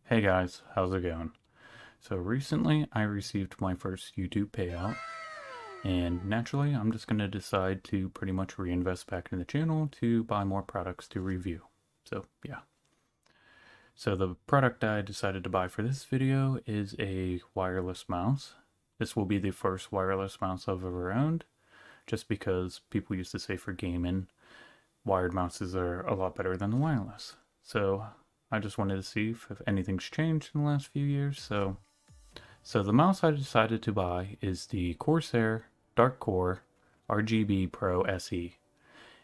Hey guys, how's it going? So recently I received my first YouTube payout, and naturally I'm just going to decide to pretty much reinvest back in the channel to buy more products to review. So yeah. So the product I decided to buy for this video is a wireless mouse. This will be the first wireless mouse I've ever owned, just because people used to say for gaming, wired mouses are a lot better than the wireless. So I just wanted to see if anything's changed in the last few years. So the mouse I decided to buy is the Corsair Darkcore RGB Pro SE.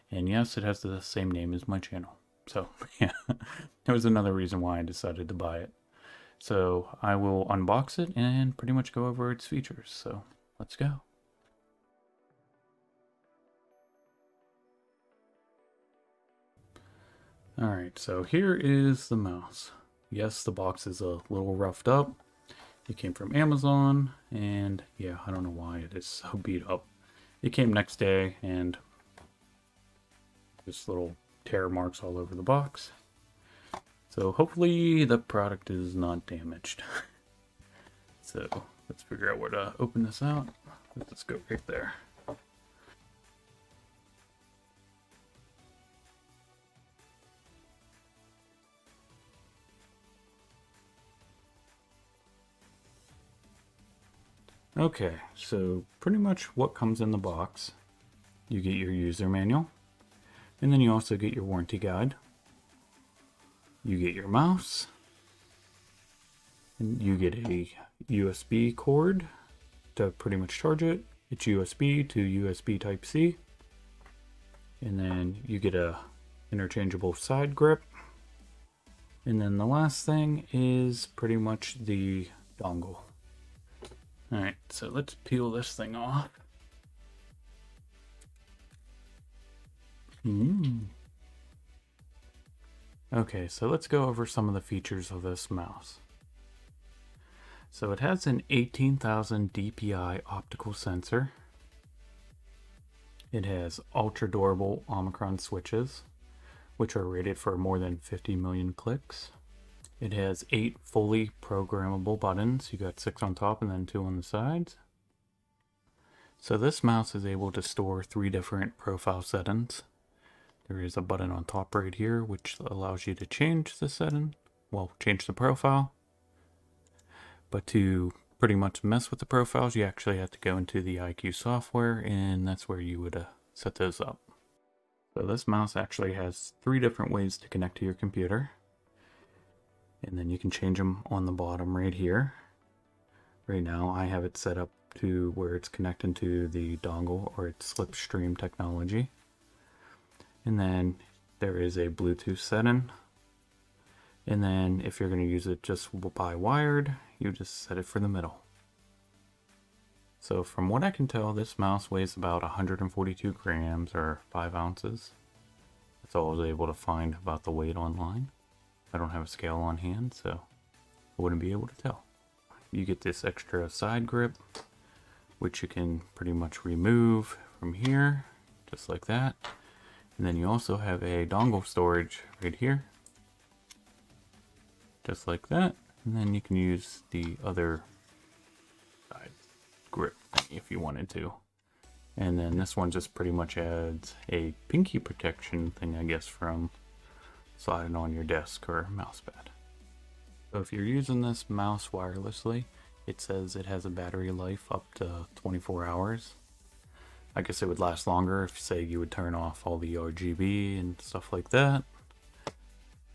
And yes, it has the same name as my channel. So yeah, that was another reason why I decided to buy it. So I will unbox it and pretty much go over its features. So let's go. Alright, so here is the mouse. Yes, the box is a little roughed up. It came from Amazon, and yeah, I don't know why it is so beat up. It came next day, and just little tear marks all over the box. So hopefully the product is not damaged. So let's figure out where to open this out. Let's go right there. Okay, so pretty much what comes in the box, you get your user manual, and then you also get your warranty guide. You get your mouse, and you get a USB cord to pretty much charge it. It's USB to USB Type-C. And then you get a interchangeable side grip. And then the last thing is pretty much the dongle. Alright, so let's peel this thing off. Okay, so let's go over some of the features of this mouse. So it has an 18,000 DPI optical sensor. It has ultra durable Omicron switches, which are rated for more than 50 million clicks. It has 8 fully programmable buttons. You got 6 on top and then 2 on the sides. So this mouse is able to store 3 different profile settings. There is a button on top right here which allows you to change the setting, well, change the profile. But to pretty much mess with the profiles, you actually have to go into the IQ software, and that's where you would set those up. So this mouse actually has 3 different ways to connect to your computer. And then you can change them on the bottom right here. Right now I have it set up to where it's connecting to the dongle or its slipstream technology. And then there is a Bluetooth setting. And then if you're going to use it just by wired, you just set it for the middle. So from what I can tell, this mouse weighs about 142 grams or 5 ounces. That's all I was able to find about the weight online. I don't have a scale on hand, so I wouldn't be able to tell. You get this extra side grip, which you can pretty much remove from here, just like that. And then you also have a dongle storage right here, just like that. And then you can use the other side grip if you wanted to. And then this one just pretty much adds a pinky protection thing, I guess, from sliding on your desk or mouse pad. So if you're using this mouse wirelessly, it says it has a battery life up to 24 hours. I guess it would last longer if, say, you would turn off all the RGB and stuff like that.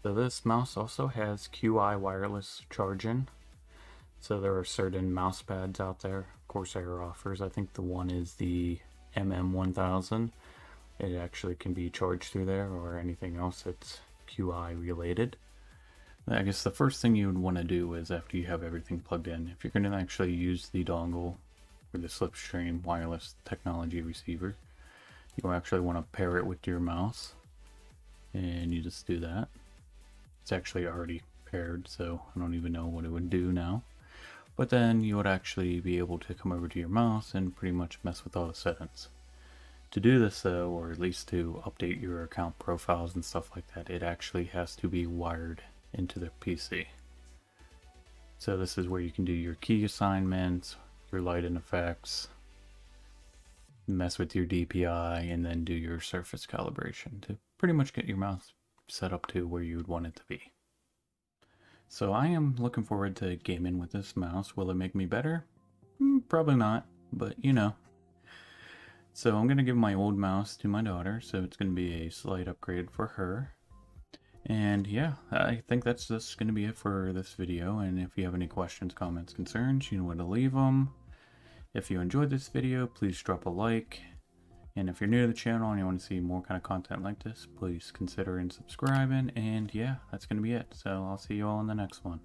So this mouse also has QI wireless charging. So there are certain mouse pads out there Corsair offers. I think the one is the MM1000. It actually can be charged through there, or anything else that's QI related. I guess the first thing you would want to do is, after you have everything plugged in, if you're going to actually use the dongle or the slipstream wireless technology receiver, you'll actually want to pair it with your mouse, and you just do that. It's actually already paired, so I don't even know what it would do now. But then you would actually be able to come over to your mouse and pretty much mess with all the settings. To do this though, or at least to update your account profiles and stuff like that, it actually has to be wired into the PC. So this is where you can do your key assignments, your lighting effects, mess with your DPI, and then do your surface calibration to pretty much get your mouse set up to where you would want it to be. So I am looking forward to gaming with this mouse. Will it make me better? Probably not, but you know. So I'm going to give my old mouse to my daughter, so it's going to be a slight upgrade for her. And yeah, I think that's just going to be it for this video. And if you have any questions, comments, concerns, you know where to leave them. If you enjoyed this video, please drop a like. And if you're new to the channel and you want to see more kind of content like this, please consider subscribing. And yeah, that's going to be it. So I'll see you all in the next one.